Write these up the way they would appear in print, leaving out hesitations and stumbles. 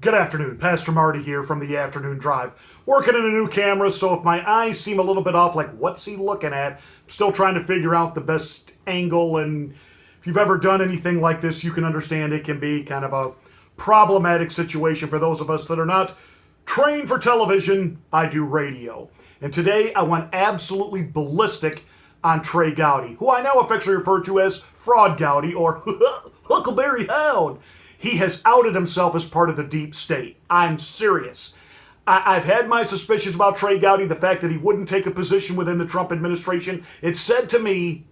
Good afternoon, Pastor Marty here from the Afternoon Drive. Working in a new camera, so if my eyes seem a little bit off, like what's he looking at? I'm still trying to figure out the best angle, and if you've ever done anything like this, you can understand it can be kind of a problematic situation for those of us that are not trained for television. I do radio. And today I went absolutely ballistic on Trey Gowdy, who I now affectionately refer to as Fraud Gowdy or Huckleberry Hound. He has outed himself as part of the deep state. I'm serious. I've had my suspicions about Trey Gowdy, the fact that he wouldn't take a position within the Trump administration. It said to me,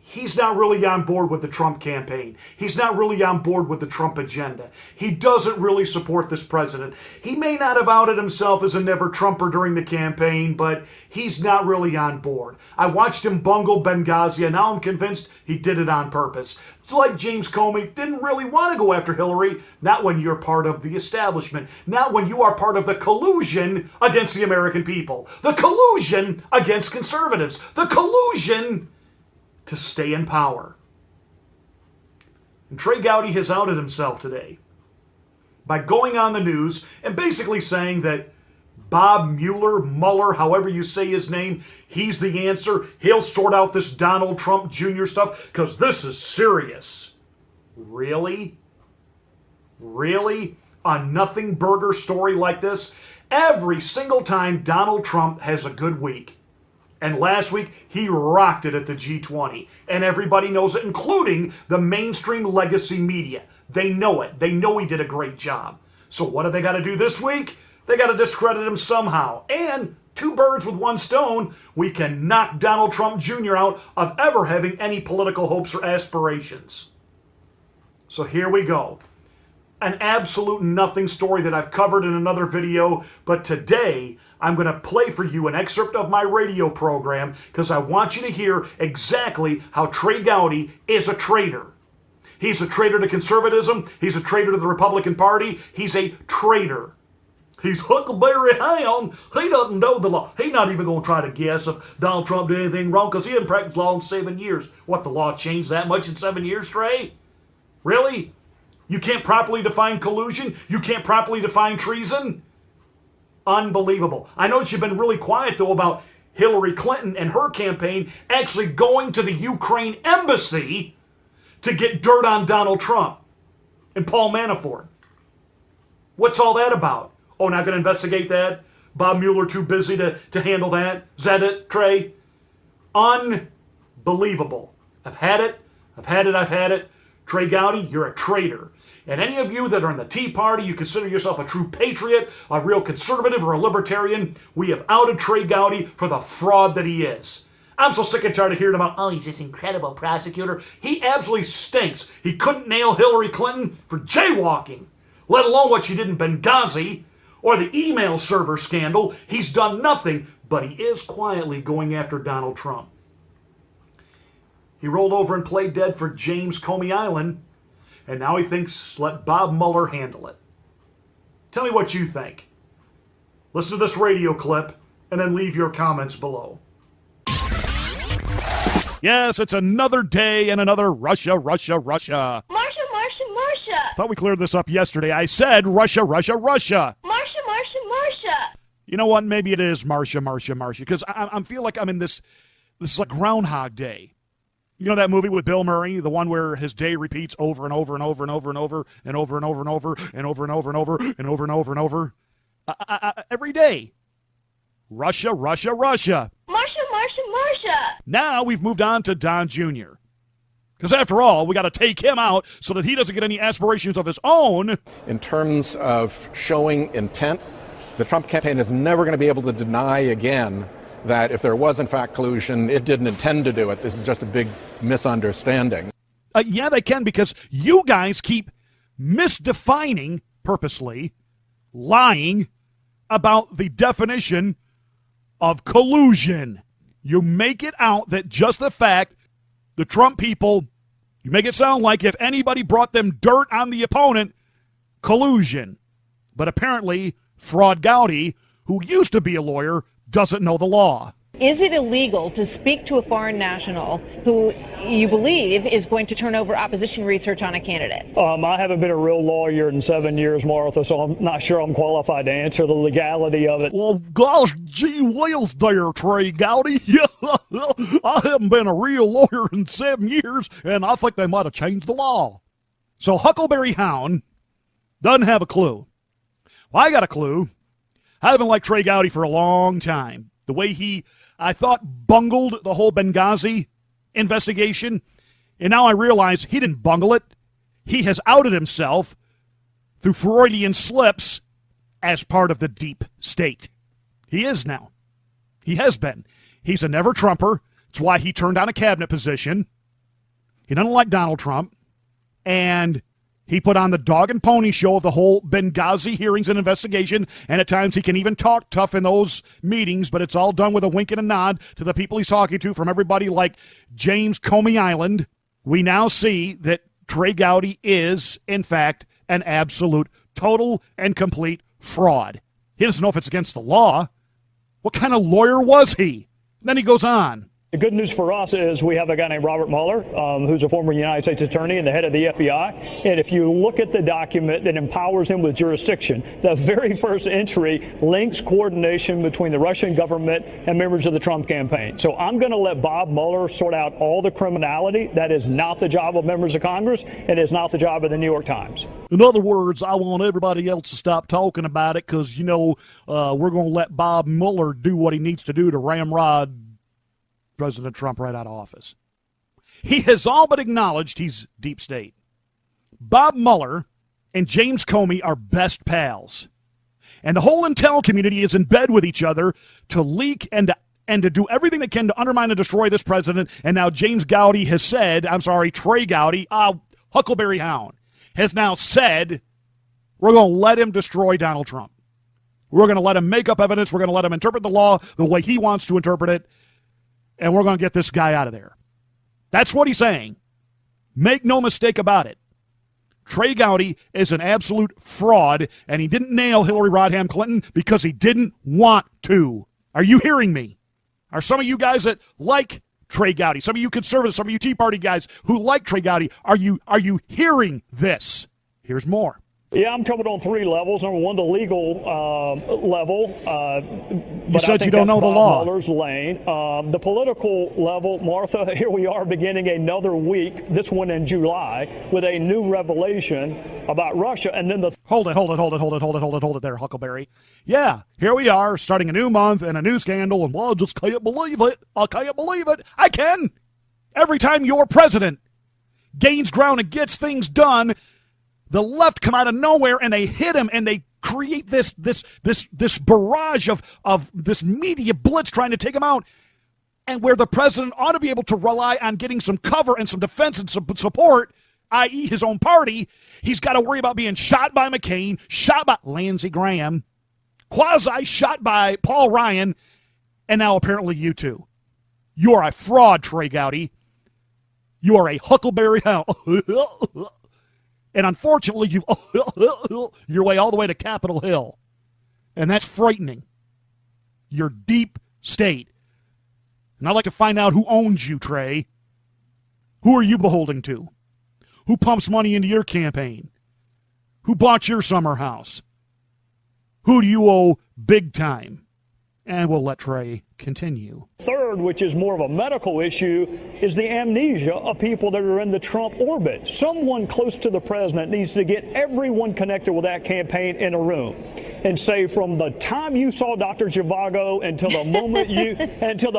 he's not really on board with the Trump campaign. He's not really on board with the Trump agenda. He doesn't really support this president. He may not have outed himself as a never-Trumper during the campaign, but he's not really on board. I watched him bungle Benghazi, and now I'm convinced he did it on purpose. It's like James Comey didn't really want to go after Hillary, not when you're part of the establishment, not when you are part of the collusion against the American people, the collusion against conservatives, the collusion to stay in power. And Trey Gowdy has outed himself today by going on the news and basically saying that Bob Mueller, however you say his name, he's the answer. He'll sort out this Donald Trump Jr. stuff because this is serious. Really? Really? A nothing burger story like this? Every single time Donald Trump has a good week. And last week, he rocked it at the G20. And everybody knows it, including the mainstream legacy media. They know it. They know he did a great job. So what do they got to do this week? They got to discredit him somehow. And two birds with one stone, we can knock Donald Trump Jr. out of ever having any political hopes or aspirations. So here we go. An absolute nothing story that I've covered in another video, but today I'm going to play for you an excerpt of my radio program because I want you to hear exactly how Trey Gowdy is a traitor. He's a traitor to conservatism. He's a traitor to the Republican Party. He's a traitor. He's Huckleberry Hound. He doesn't know the law. He's not even going to try to guess if Donald Trump did anything wrong because he hadn't practiced law in 7 years. What, the law changed that much in 7 years, Trey? Really? You can't properly define collusion? You can't properly define treason? Unbelievable. I know that you've been really quiet, though, about Hillary Clinton and her campaign actually going to the Ukraine embassy to get dirt on Donald Trump and Paul Manafort. What's all that about? Oh, not going to investigate that? Bob Mueller too busy to handle that? Is that it, Trey? Unbelievable. I've had it. Trey Gowdy, you're a traitor. And any of you that are in the Tea Party, you consider yourself a true patriot, a real conservative, or a libertarian, we have outed Trey Gowdy for the fraud that he is. I'm so sick and tired of hearing about, oh, he's this incredible prosecutor. He absolutely stinks. He couldn't nail Hillary Clinton for jaywalking, let alone what she did in Benghazi or the email server scandal. He's done nothing, but he is quietly going after Donald Trump. He rolled over and played dead for James Comey Island, and now he thinks let Bob Mueller handle it. Tell me what you think. Listen to this radio clip, and then leave your comments below. Yes, it's another day and another Russia. Marsha. Thought we cleared this up yesterday. I said Russia. Marsha. You know what? Maybe it is Marsha, because I feel like I'm in this is like Groundhog Day. You know that movie with Bill Murray, the one where his day repeats over and over and over and over and over and over and over and over and over and over and over and over and over and over every day. Russia. Marsha. Now we've moved on to Don Jr. Because after all, we got to take him out so that he doesn't get any aspirations of his own. In terms of showing intent, the Trump campaign is never going to be able to deny again that if there was, in fact, collusion, it didn't intend to do it. This is just a big misunderstanding. Yeah, they can, because you guys keep misdefining, purposely, lying about the definition of collusion. You make it out that just the fact the Trump people, you make it sound like if anybody brought them dirt on the opponent, collusion. But apparently, Fraud Gowdy, who used to be a lawyer, doesn't know the law. Is it illegal to speak to a foreign national who you believe is going to turn over opposition research on a candidate? I haven't been a real lawyer in 7 years, Martha, so I'm not sure I'm qualified to answer the legality of it. Well, gosh, gee whiz there, Trey Gowdy. I haven't been a real lawyer in 7 years, and I think they might have changed the law. So Huckleberry Hound doesn't have a clue. Well, I got a clue. I haven't liked Trey Gowdy for a long time. The way he, I thought, bungled the whole Benghazi investigation, and now I realize he didn't bungle it. He has outed himself through Freudian slips as part of the deep state. He is now. He has been. He's a never-Trumper. It's why he turned down a cabinet position. He doesn't like Donald Trump. And he put on the dog and pony show of the whole Benghazi hearings and investigation, and at times he can even talk tough in those meetings, but it's all done with a wink and a nod to the people he's talking to, from everybody like James Comey Island. We now see that Trey Gowdy is, in fact, an absolute, total, and complete fraud. He doesn't know if it's against the law. What kind of lawyer was he? Then he goes on. The good news for us is we have a guy named Robert Mueller, who's a former United States attorney and the head of the FBI. And if you look at the document that empowers him with jurisdiction, the very first entry links coordination between the Russian government and members of the Trump campaign. So I'm going to let Bob Mueller sort out all the criminality. That is not the job of members of Congress. It is not the job of the New York Times. In other words, I want everybody else to stop talking about it because, we're going to let Bob Mueller do what he needs to do to ramrod President Trump right out of office. He has all but acknowledged he's deep state. Bob Mueller and James Comey are best pals. And the whole intel community is in bed with each other to leak and to do everything they can to undermine and destroy this president. And now Trey Gowdy, Huckleberry Hound, has now said, we're going to let him destroy Donald Trump. We're going to let him make up evidence. We're going to let him interpret the law the way he wants to interpret it. And we're going to get this guy out of there. That's what he's saying. Make no mistake about it. Trey Gowdy is an absolute fraud, and he didn't nail Hillary Rodham Clinton because he didn't want to. Are you hearing me? Are some of you guys that like Trey Gowdy, some of you conservatives, some of you Tea Party guys who like Trey Gowdy, are you hearing this? Here's more. Yeah, I'm troubled on three levels. Number one, the legal level. You said you don't know the law. Mueller's lane. The political level, Martha, here we are beginning another week, this one in July, with a new revelation about Russia. And then Hold it there, Huckleberry. Yeah, here we are, starting a new month and a new scandal, and well, I just can't believe it. I can't believe it. I can. Every time your president gains ground and gets things done, the left come out of nowhere and they hit him and they create this barrage of this media blitz trying to take him out. And where the president ought to be able to rely on getting some cover and some defense and some support, i.e. his own party, he's got to worry about being shot by McCain, shot by Lindsey Graham, quasi-shot by Paul Ryan, and now apparently you too. You are a fraud, Trey Gowdy. You are a Huckleberry Hound. And unfortunately, you've your way all the way to Capitol Hill. And that's frightening. You're deep state. And I'd like to find out who owns you, Trey. Who are you beholden to? Who pumps money into your campaign? Who bought your summer house? Who do you owe big time? And we'll let Trey continue. Third, which is more of a medical issue, is the amnesia of people that are in the Trump orbit. Someone close to the president needs to get everyone connected with that campaign in a room and say, from the time you saw Dr. Zhivago until the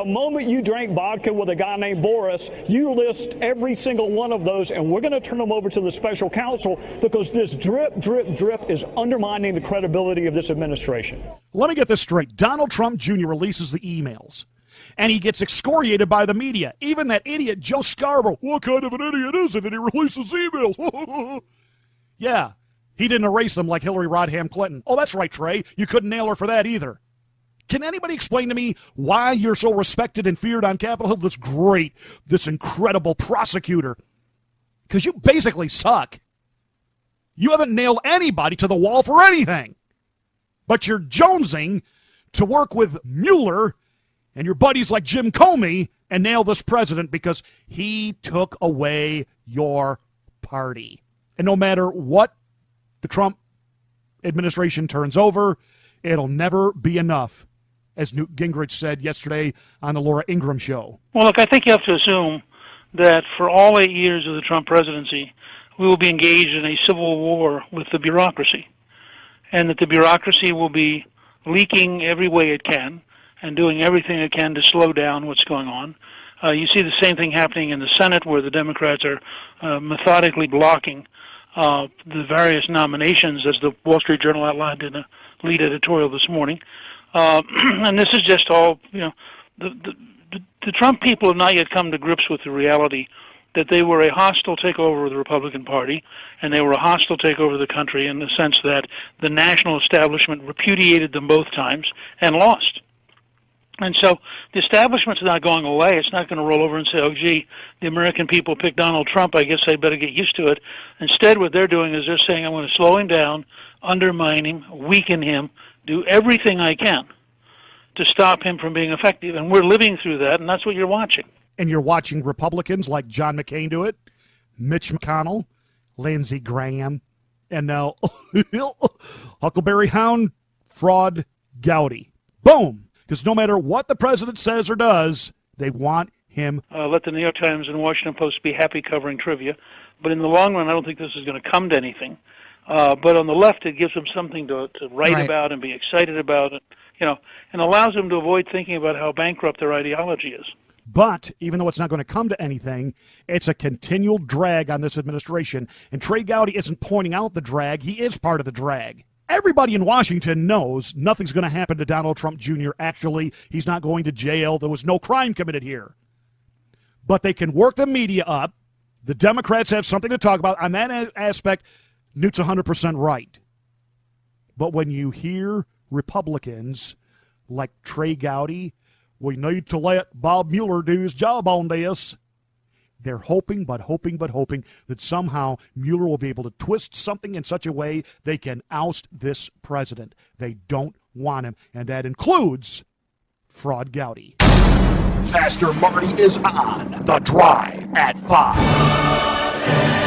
moment you drank vodka with a guy named Boris, you list every single one of those, and we're going to turn them over to the special counsel because this drip is undermining the credibility of this administration. Let me get this straight. Donald Trump Jr. releases the emails, and he gets excoriated by the media. Even that idiot Joe Scarborough. What kind of an idiot is it that he releases emails? Yeah, he didn't erase them like Hillary Rodham Clinton. Oh, that's right, Trey. You couldn't nail her for that either. Can anybody explain to me why you're so respected and feared on Capitol Hill? This incredible prosecutor. Because you basically suck. You haven't nailed anybody to the wall for anything. But you're jonesing to work with Mueller and your buddies like Jim Comey and nail this president because he took away your party. And no matter what the Trump administration turns over, it'll never be enough, as Newt Gingrich said yesterday on the Laura Ingraham show. Well, look, I think you have to assume that for all 8 years of the Trump presidency, we will be engaged in a civil war with the bureaucracy, and that the bureaucracy will be leaking every way it can and doing everything it can to slow down what's going on. You see the same thing happening in the Senate, where the Democrats are methodically blocking the various nominations, as the Wall Street Journal outlined in a lead editorial this morning. And this is just all, the Trump people have not yet come to grips with the reality that they were a hostile takeover of the Republican Party, and they were a hostile takeover of the country in the sense that the national establishment repudiated them both times and lost. And so the establishment's not going away. It's not going to roll over and say, oh, gee, the American people picked Donald Trump. I guess I better get used to it. Instead, what they're doing is they're saying, I'm going to slow him down, undermine him, weaken him, do everything I can to stop him from being effective. And we're living through that, and that's what you're watching. And you're watching Republicans like John McCain do it, Mitch McConnell, Lindsey Graham, and now Huckleberry Hound fraud Gowdy. Boom! Because no matter what the president says or does, they want him. Let the New York Times and Washington Post be happy covering trivia. But in the long run, I don't think this is going to come to anything. But on the left, it gives them something to write about and be excited about, and allows them to avoid thinking about how bankrupt their ideology is. But even though it's not going to come to anything, it's a continual drag on this administration. And Trey Gowdy isn't pointing out the drag. He is part of the drag. Everybody in Washington knows nothing's going to happen to Donald Trump Jr. Actually, he's not going to jail. There was no crime committed here. But they can work the media up. The Democrats have something to talk about. On that aspect, Newt's 100% right. But when you hear Republicans like Trey Gowdy, we need to let Bob Mueller do his job on this. They're hoping that somehow Mueller will be able to twist something in such a way they can oust this president. They don't want him, and that includes Fraud Gowdy. Faster Marty is on The Drive at 5.